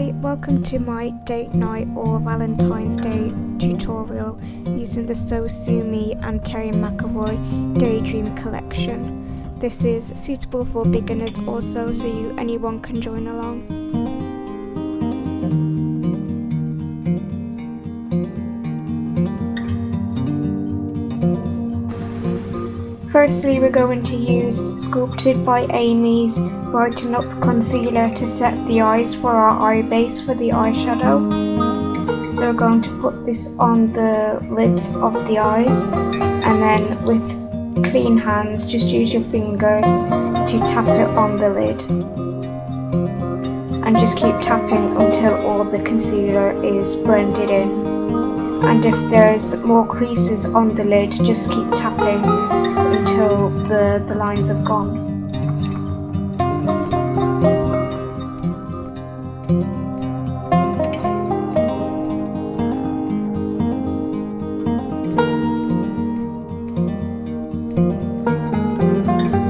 Hi, welcome to my date night or Valentine's Day tutorial using the So Sue Me and Terry McAvoy Daydream collection. This is suitable for beginners also, so anyone can join along. Firstly, we're going to use Sculpted by Amy's Brighten Up Concealer to set the eyes for our eye base for the eyeshadow. So we're going to put this on the lids of the eyes, and then with clean hands, just use your fingers to tap it on the lid. And just keep tapping until all the concealer is blended in. And if there's more creases on the lid, just keep tapping until the lines have gone.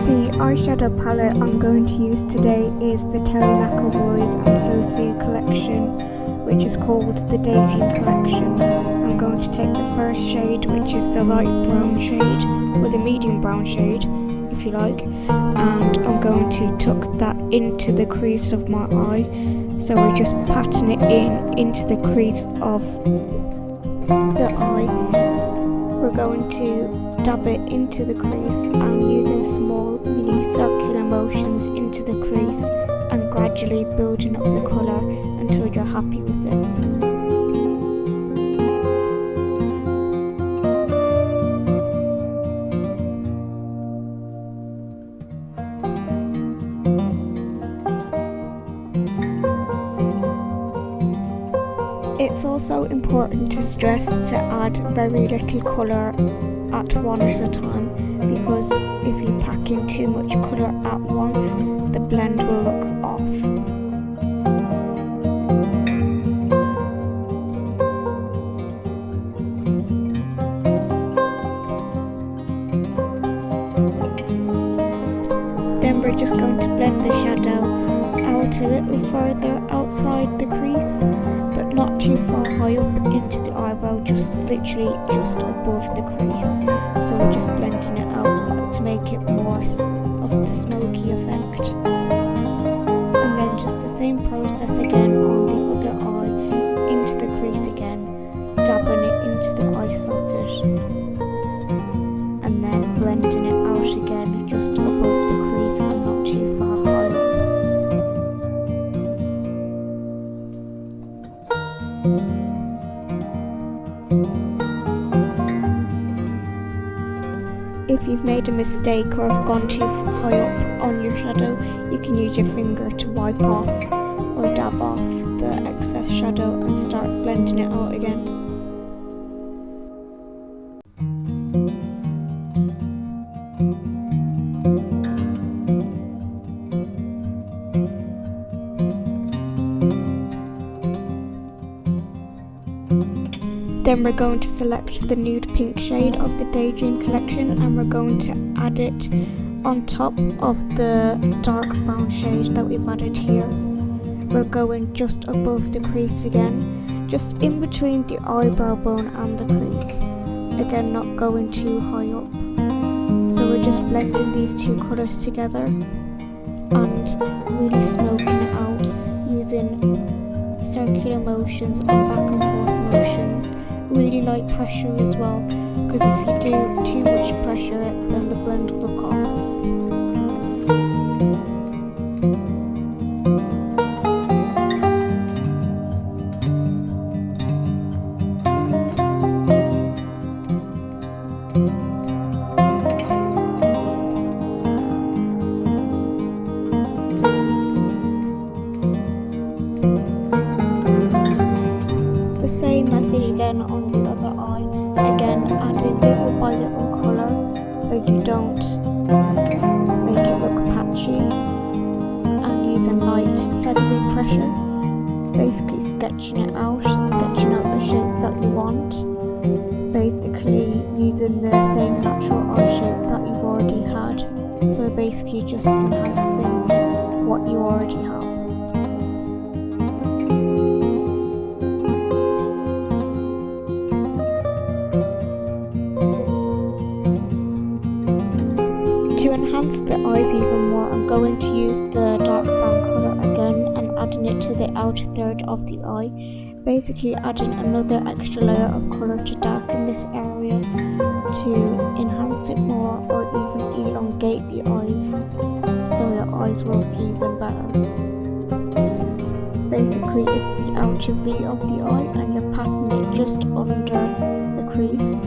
The eyeshadow palette I'm going to use today is the Terry McAvoy's and So Sue collection, which is called the Daydream collection. I'm going to take the first shade, which is the light brown shade, or the medium brown shade, if you like, and I'm going to tuck that into the crease of my eye. So we're just patting it into the crease of the eye. We're going to dab it into the crease and using small mini circular motions into the crease and gradually building up the colour until you're happy with it. It's also important to stress to add very little colour at one at a time, because if you pack in too much colour at once, the blend will look off. Then we're just going to blend the shadow out a little further outside the crease, but not too far high up into the eyebrow, just literally just above the crease. So we're just blending it out to make it more of the smoky effect. And then just the same process again on the other eye, into the crease again, dabbing it into the eye socket, and then blending it out again just above the crease and not too far high up. If you've made a mistake or have gone too high up on your shadow, you can use your finger to wipe off or dab off the excess shadow and start blending it out again. Then we're going to select the nude pink shade of the Daydream collection, and we're going to add it on top of the dark brown shade that we've added here. We're going just above the crease again, just in between the eyebrow bone and the crease. Again, not going too high up. So we're just blending these two colours together and really smoking it out using circular motions and back and forth motions. Really light pressure as well, because if you do too much pressure, then the blend will look off. The same method again on the other eye, again adding little by little colour so you don't make it look patchy, and using light feathery pressure, basically sketching it out, sketching out the shape that you want, basically using the same natural eye shape that you've already had, so we're basically just enhancing what you already have. enhance the eyes even more, I'm going to use the dark brown colour again and adding it to the outer third of the eye, basically adding another extra layer of colour to darken this area to enhance it more or even elongate the eyes so your eyes will look even better. Basically it's the outer V of the eye and you're patting it just under the crease.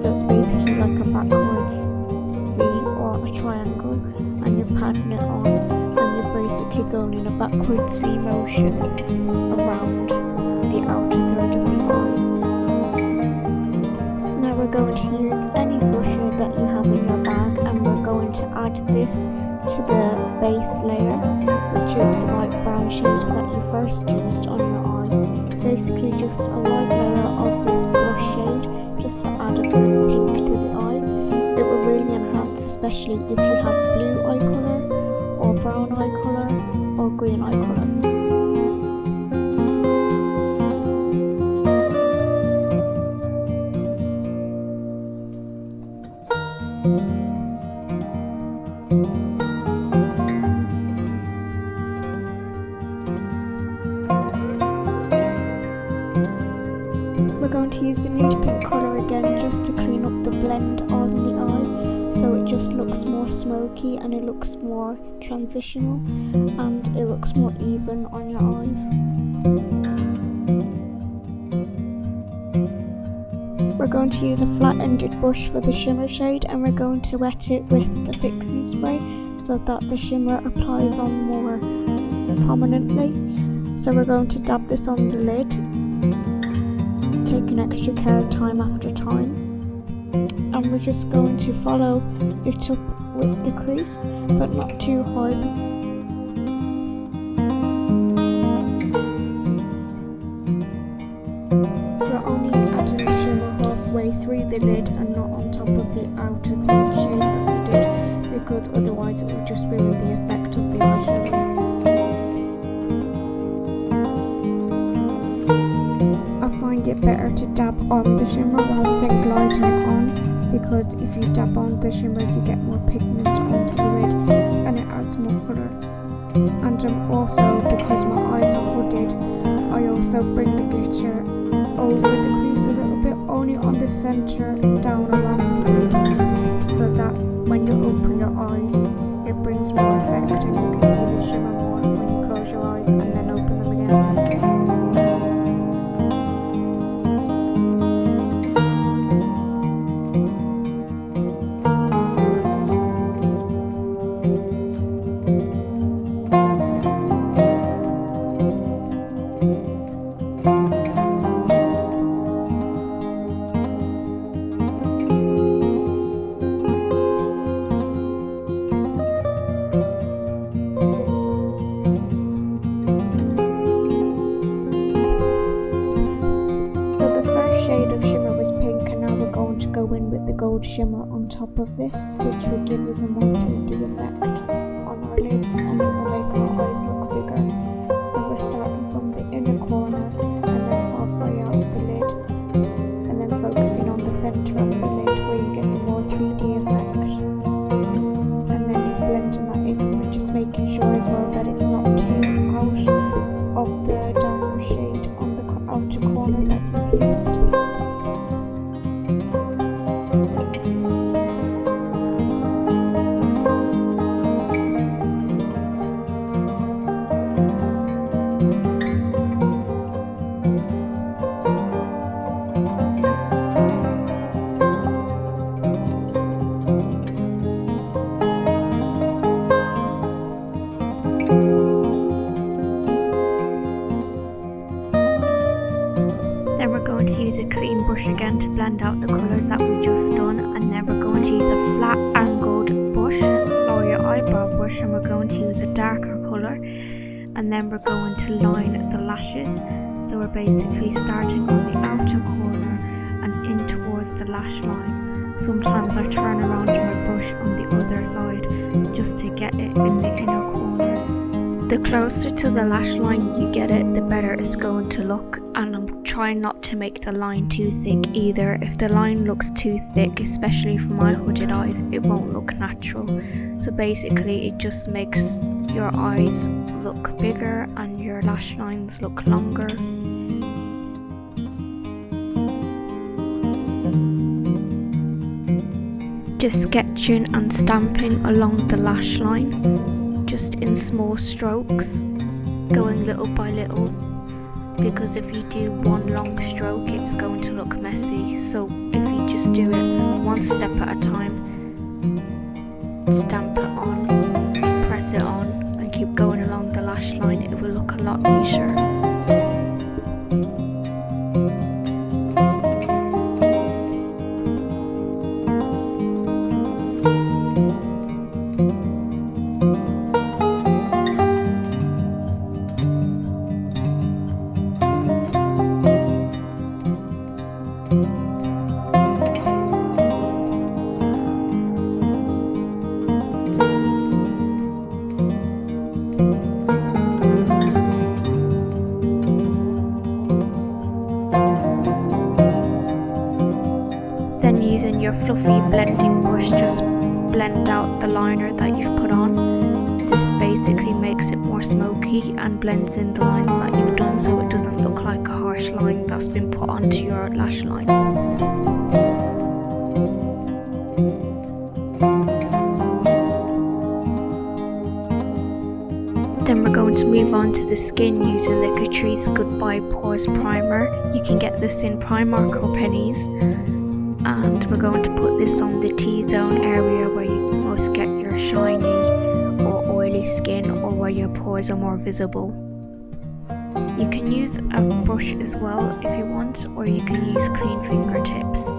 So it's basically like a backwards V or a triangle, and you're patting it on and you're basically going in a backwards Z motion around the outer third of the eye. Now we're going to use any blusher that you have in your bag and we're going to add this to the base layer, which is the light brown shade that you first used on your eye. Basically just a light layer of this blush shade just to add a bit of pink to the eye. It will really enhance, especially if you have blue eye colour or brown eye colour or green eye colour. We're going to use the nude pink colour again just to clean up the blend on the eye, so it just looks more smoky and it looks more transitional and it looks more even on your eyes. We're going to use a flat-ended brush for the shimmer shade and we're going to wet it with the fixing spray so that the shimmer applies on more prominently. So we're going to dab this on the lid, taking extra care time after time, and we're just going to follow it up with the crease but not too hard. We're only adding the shimmer halfway through the lid and not on top of the outer third shade that we did, because otherwise it will just ruin the effect of the eyeshadow. I find it better to dab on the shimmer rather than gliding it on, because if you dab on the shimmer you get more pigment onto the lid and it adds more colour. And also, because my eyes are hooded, I also bring the glitter over the crease a little bit, only on the centre down along the lid, so that when you open your eyes it brings more effect and you can see the shimmer more when you close your eyes and then open them again. Gold shimmer on top of this, which will give us a more 3D effect on our lids and it will make our eyes look bigger. So we're starting from the inner corner and then halfway out the lid and then focusing on the centre of the lid where you get the more 3D effect, and then blending that in, but just making sure as well that it's not too out of the darker shade on the outer corner that you've used. Then we're going to use a clean brush again to blend out the colours that we just done, and then we're going to use a flat angled brush or your eyebrow brush and we're going to use a darker colour, and then we're going to line the lashes. So we're basically starting on the outer corner and in towards the lash line. Sometimes I turn around my brush on the other side just to get it in the inner corners. The closer to the lash line you get it, the better it's going to look, and I'm trying not to make the line too thick either. If the line looks too thick, especially for my hooded eyes, it won't look natural. So basically it just makes your eyes look bigger and your lash lines look longer. Just sketching and stamping along the lash line, just in small strokes, going little by little, because if you do one long stroke it's going to look messy. So if you just do it one step at a time, stamp it on, press it on, and keep going along the lash line, it will look a lot neater. Then using your fluffy blending brush, just blend out the liner that you've put on. This basically makes it more smoky and blends in the lines that you've done, so it doesn't look like a harsh line that's been put onto your lash line. Then we're going to move on to the skin using the Catrice Goodbye Pores Primer. You can get this in Primark or Pennies. And we're going to put this on the T-zone area where you most get your shiny or oily skin, or where your pores are more visible. You can use a brush as well if you want, or you can use clean fingertips.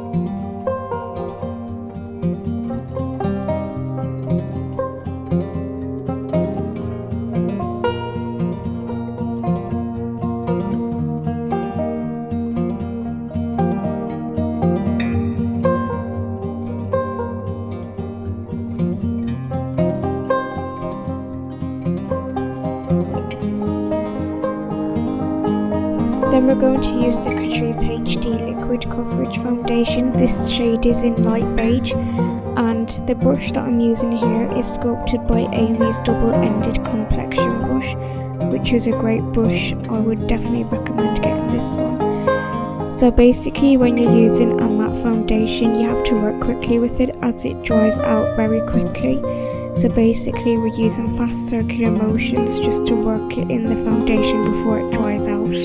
Then we're going to use the Catrice HD Liquid Coverage Foundation. This shade is in light beige, and the brush that I'm using here is sculpted by Amy's double-ended complexion brush, which is a great brush. I would definitely recommend getting this one. So basically when you're using a matte foundation, you have to work quickly with it as it dries out very quickly. So basically we're using fast circular motions just to work it in the foundation before it dries out.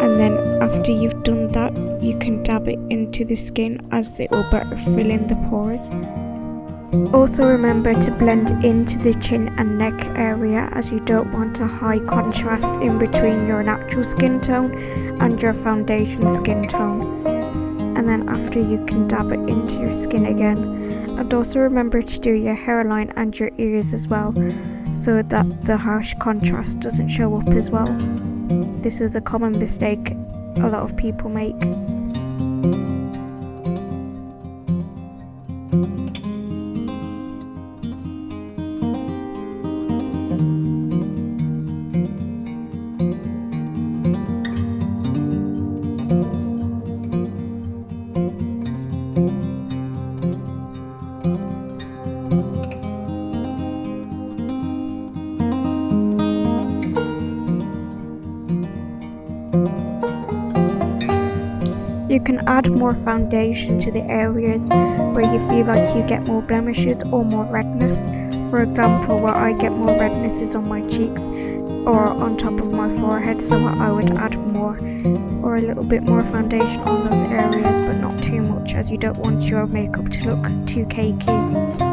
And then after you've done that, you can dab it into the skin as it will better fill in the pores. Also remember to blend into the chin and neck area, as you don't want a high contrast in between your natural skin tone and your foundation skin tone. And then after, you can dab it into your skin again. And also remember to do your hairline and your ears as well, so that the harsh contrast doesn't show up as well. This is a common mistake a lot of people make. You can add more foundation to the areas where you feel like you get more blemishes or more redness. For example, where I get more redness is on my cheeks or on top of my forehead, so I would add more or a little bit more foundation on those areas, but not too much, as you don't want your makeup to look too cakey.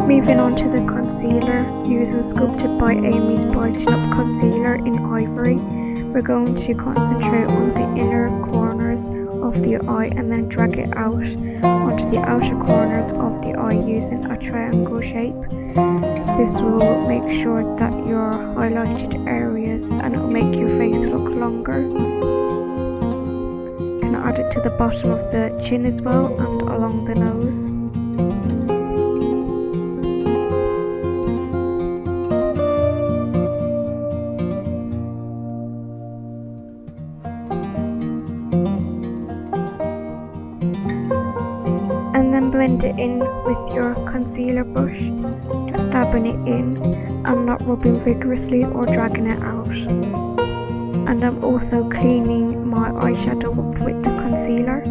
Moving on to the concealer, using Sculpted by Amy's Brighten Up Concealer in Ivory. We're going to concentrate on the inner corners of the eye and then drag it out onto the outer corners of the eye using a triangle shape. This will make sure that your highlighted areas, and it will make your face look longer. You can add it to the bottom of the chin as well and along the nose. And then blend it in with your concealer brush, just dabbing it in and not rubbing vigorously or dragging it out. And I'm also cleaning my eyeshadow up with the concealer,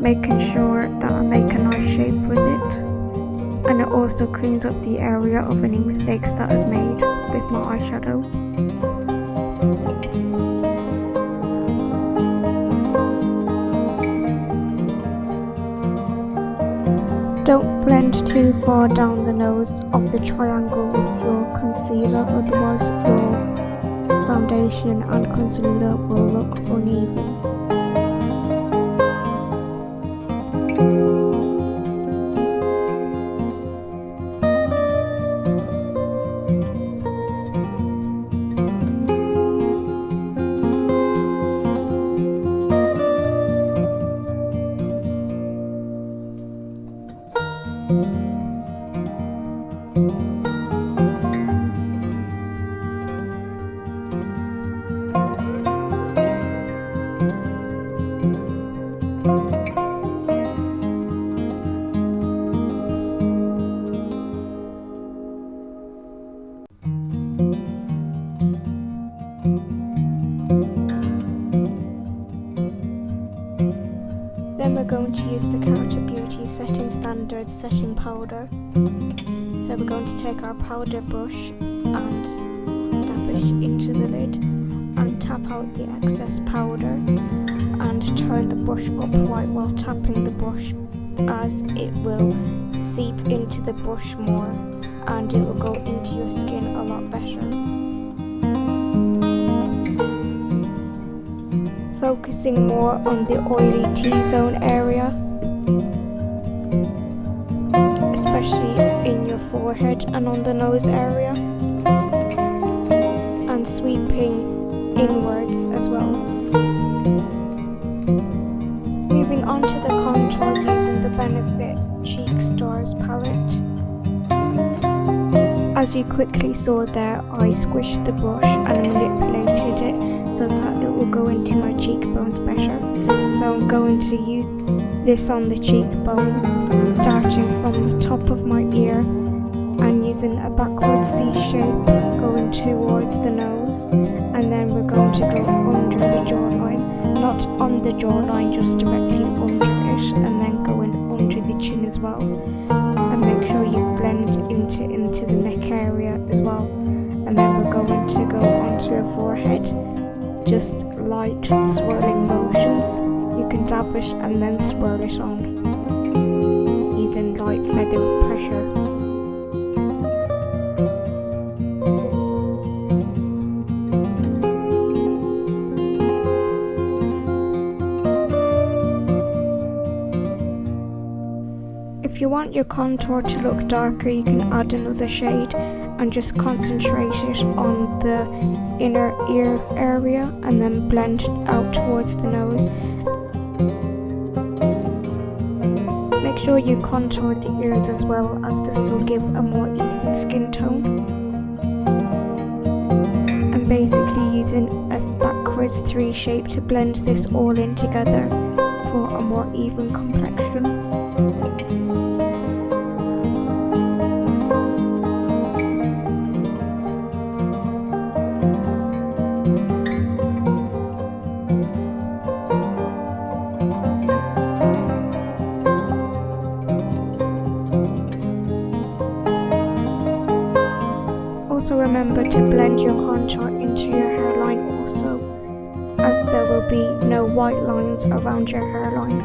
making sure that I make a nice shape with it. And it also cleans up the area of any mistakes that I've made with my eyeshadow. Don't blend too far down the nose of the triangle with your concealer, otherwise your foundation and concealer will look uneven. Then we're going to use the Character Beauty Setting Standard setting powder. So we're going to take our powder brush and dab it into the lid and tap out the excess powder and turn the brush upright while tapping the brush, as it will seep into the brush more and it will go into your skin a lot better. Focusing more on the oily T-zone area, especially in your forehead and on the nose area, and sweeping inwards as well. Moving on to the contour using the Benefit Cheek Stars palette. As you quickly saw there, I squished the brush and manipulated it so that it will go into my cheekbones better. So I'm going to use this on the cheekbones, starting from the top of my ear and using a backward C shape going towards the nose, and then we're going to go under the jawline, not on the jawline, just directly under it, and then going under the chin as well. And make sure you blend into the neck area as well. And then we're going to go onto the forehead, just light swirling motions. You can dab it and then swirl it on using light feather pressure. If you want your contour to look darker, you can add another shade and just concentrate it on the inner ear area and then blend out towards the nose. Make sure you contour the ears as well, as this will give a more even skin tone. And basically using a backwards 3 shape to blend this all in together for a more even complexion. Also remember to blend your contour into your hairline also, as there will be no white lines around your hairline.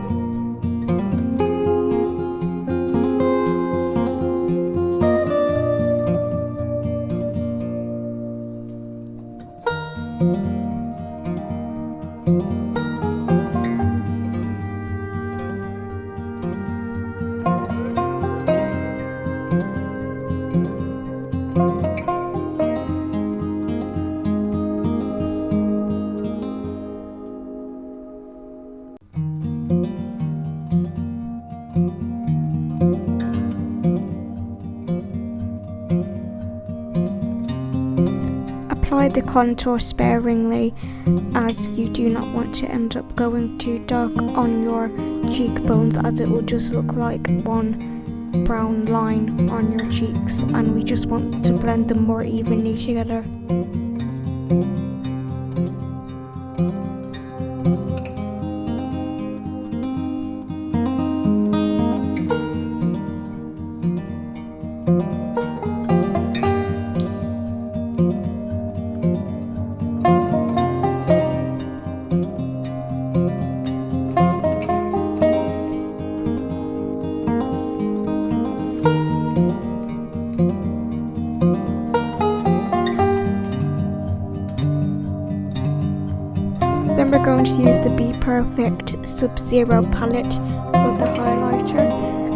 apply the contour sparingly, as you do not want to end up going too dark on your cheekbones, as it will just look like one brown line on your cheeks, and we just want to blend them more evenly together. Then we're going to use the Be Perfect Sub-Zero palette for the highlighter,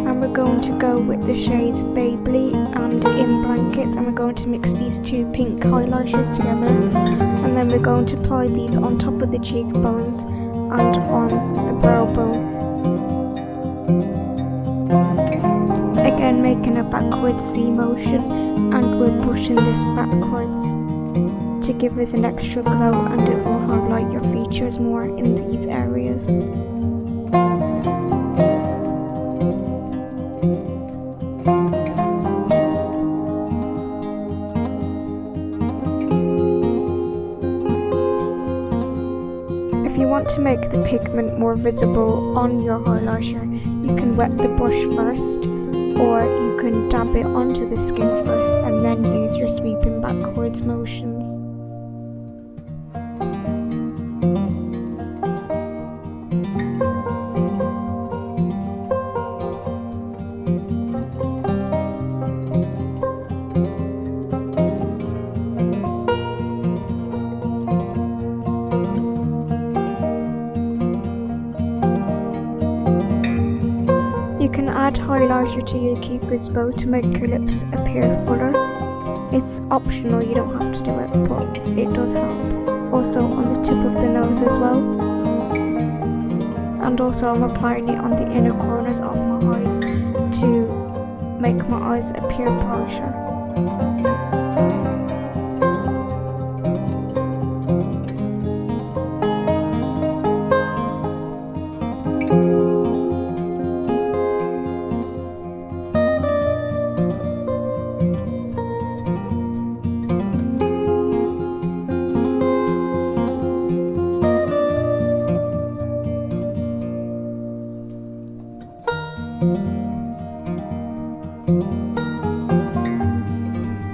and we're going to go with the shades Baby and In Blanket, and we're going to mix these two pink highlighters together, and then we're going to apply these on top of the cheekbones and on the brow bone. Again, making a backwards C motion, and we're pushing this backwards to give us an extra glow, and it will highlight your features more in these areas. If you want to make the pigment more visible on your highlighter, you can wet the brush first, or you can dab it onto the skin first and then use your sweeping backwards motions. You can add highlighter to your cupid's bow to make your lips appear fuller. It's optional, you don't have to do it, but it does help. Also on the tip of the nose as well. And also I'm applying it on the inner corners of my eyes to make my eyes appear brighter.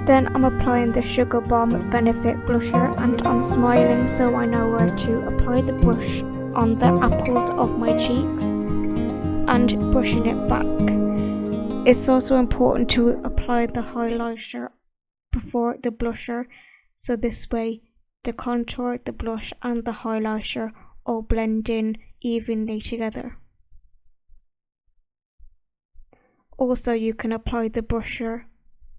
Then I'm applying the Sugar Bomb Benefit Blusher, and I'm smiling so I know where to apply the brush on the apples of my cheeks and brushing it back. It's also important to apply the highlighter before the blusher, so this way the contour, the blush and the highlighter all blend in evenly together. Also, you can apply the brusher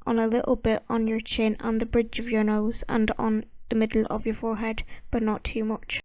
on a little bit on your chin and the bridge of your nose and on the middle of your forehead, but not too much.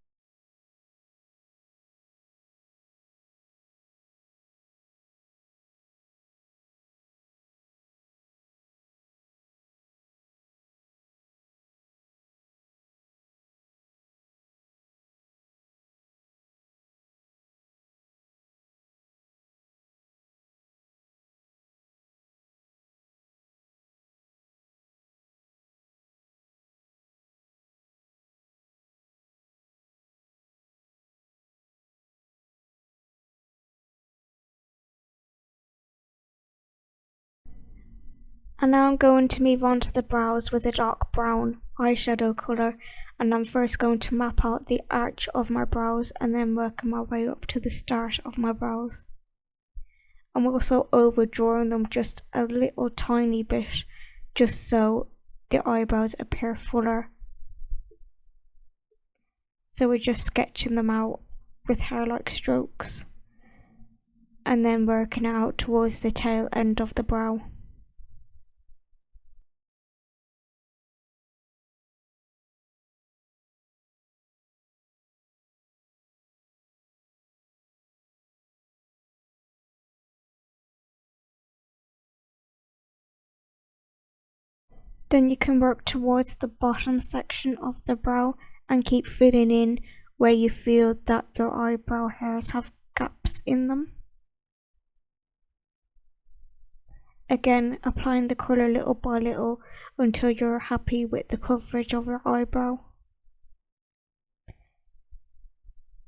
And now I'm going to move on to the brows with a dark brown eyeshadow colour, and I'm first going to map out the arch of my brows and then working my way up to the start of my brows. I'm also overdrawing them just a little tiny bit, just so the eyebrows appear fuller. So we're just sketching them out with hair-like strokes and then working out towards the tail end of the brow. Then you can work towards the bottom section of the brow and keep filling in where you feel that your eyebrow hairs have gaps in them. Again, applying the colour little by little until you're happy with the coverage of your eyebrow.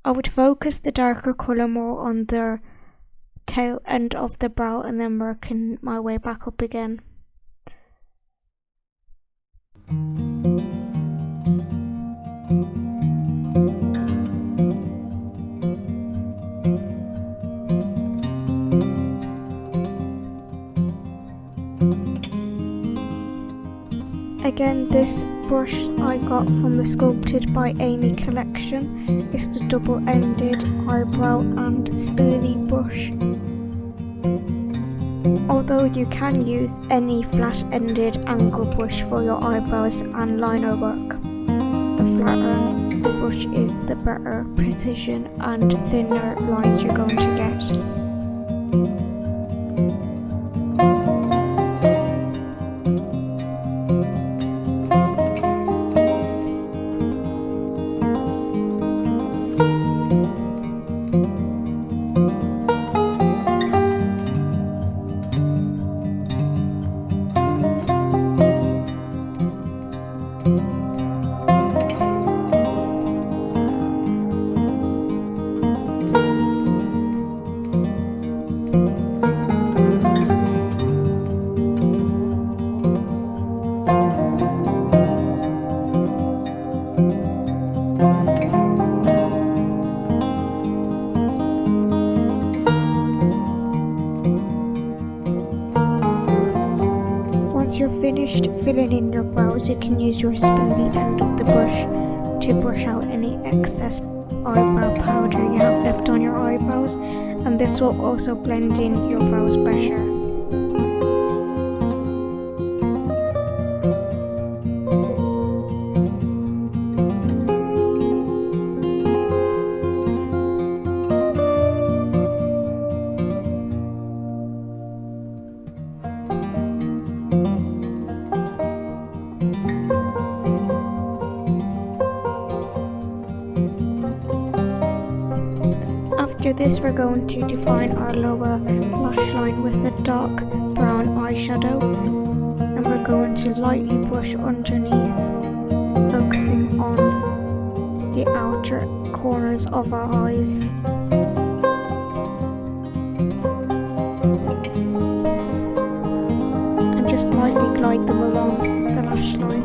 I would focus the darker colour more on the tail end of the brow and then working my way back up again. Again, this brush I got from the Sculpted by Amy collection. It's the double-ended eyebrow and spoolie brush. Although you can use any flat-ended angle brush for your eyebrows and liner work. The flatter the brush is, the better precision and thinner lines you're going to get. Once you're finished filling in your brows, you can use your spoolie end of the brush to brush out any excess eyebrow powder you have left on your eyebrows, and this will also blend in your brows better. After this, we're going to define our lower lash line with a dark brown eyeshadow, and we're going to lightly brush underneath, focusing on the outer corners of our eyes. And just lightly glide them along the lash line.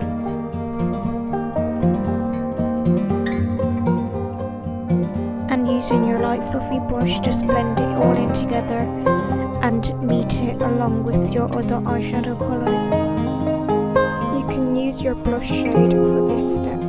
And using your light fluffy brush, just blend it all in together and meet it along with your other eyeshadow colours. You can use your blush shade for this step.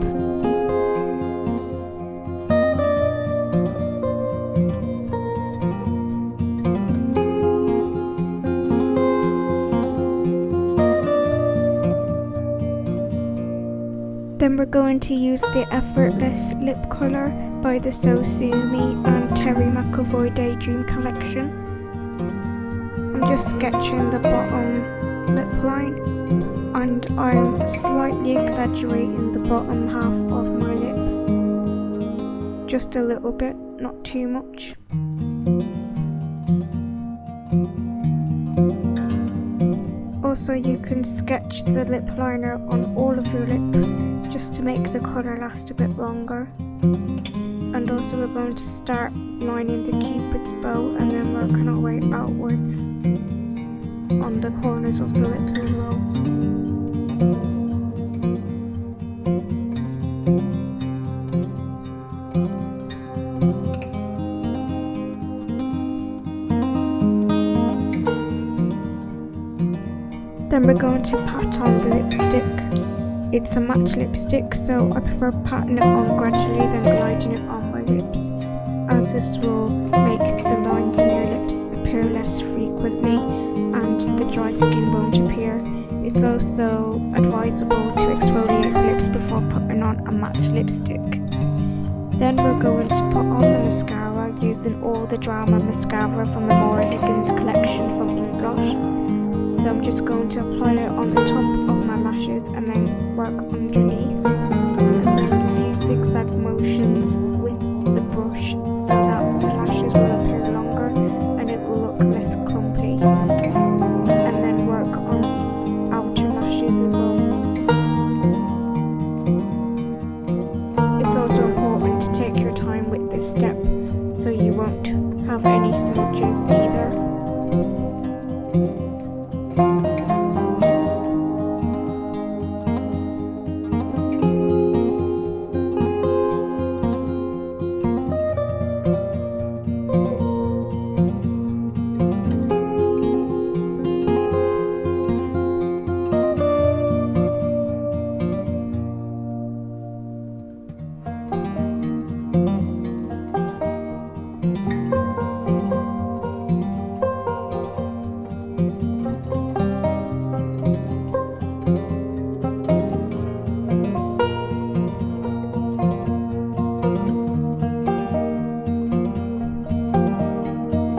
Then we're going to use the Effortless Lip Colour by the So Sue Me and Terry McAvoy Daydream collection. I'm just sketching the bottom lip line, and I'm slightly exaggerating the bottom half of my lip. Just a little bit, not too much. Also, you can sketch the lip liner on all of your lips just to make the colour last a bit longer. And also we're going to start lining the Cupid's bow and then working our way outwards on the corners of the lips as well. Then we're going to pat on the lipstick. It's a matte lipstick, so I prefer patting it on gradually than gliding it on my lips, as this will make the lines in your lips appear less frequently and the dry skin won't appear. It's also advisable to exfoliate your lips before putting on a matte lipstick. Then we're going to put on the mascara using All the Drama mascara from the Maura Higgins collection from Inglot. So I'm just going to apply it on the top of my lashes and then work underneath, and then use zigzag motions with the brush so that the lashes will appear longer and it will look less clumpy, and then work on the outer lashes as well. It's also important to take your time with this step so you won't have any smudges either.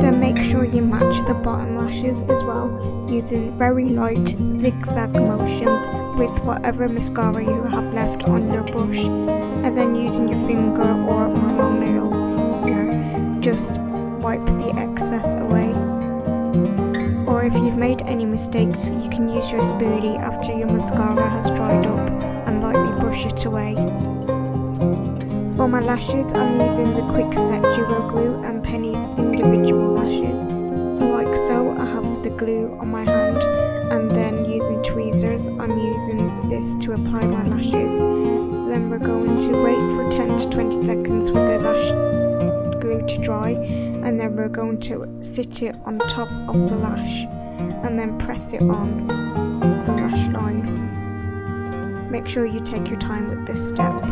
Then make sure you match the bottom lashes as well, using very light zigzag motions with whatever mascara you have left on your brush, and then using your finger or Milo nail here, just wipe the excess away. Or if you've made any mistakes, you can use your spoolie after your mascara has dried up and lightly brush it away. For my lashes, I'm using the Quick Set Duo Glue and Penny's individual lashes. So like so, I have the glue on my hand, and then using tweezers, I'm using this to apply my lashes. So then we're going to wait for 10 to 20 seconds for the lash glue to dry, and then we're going to sit it on top of the lash and then press it on the lash line. Make sure you take your time with this step.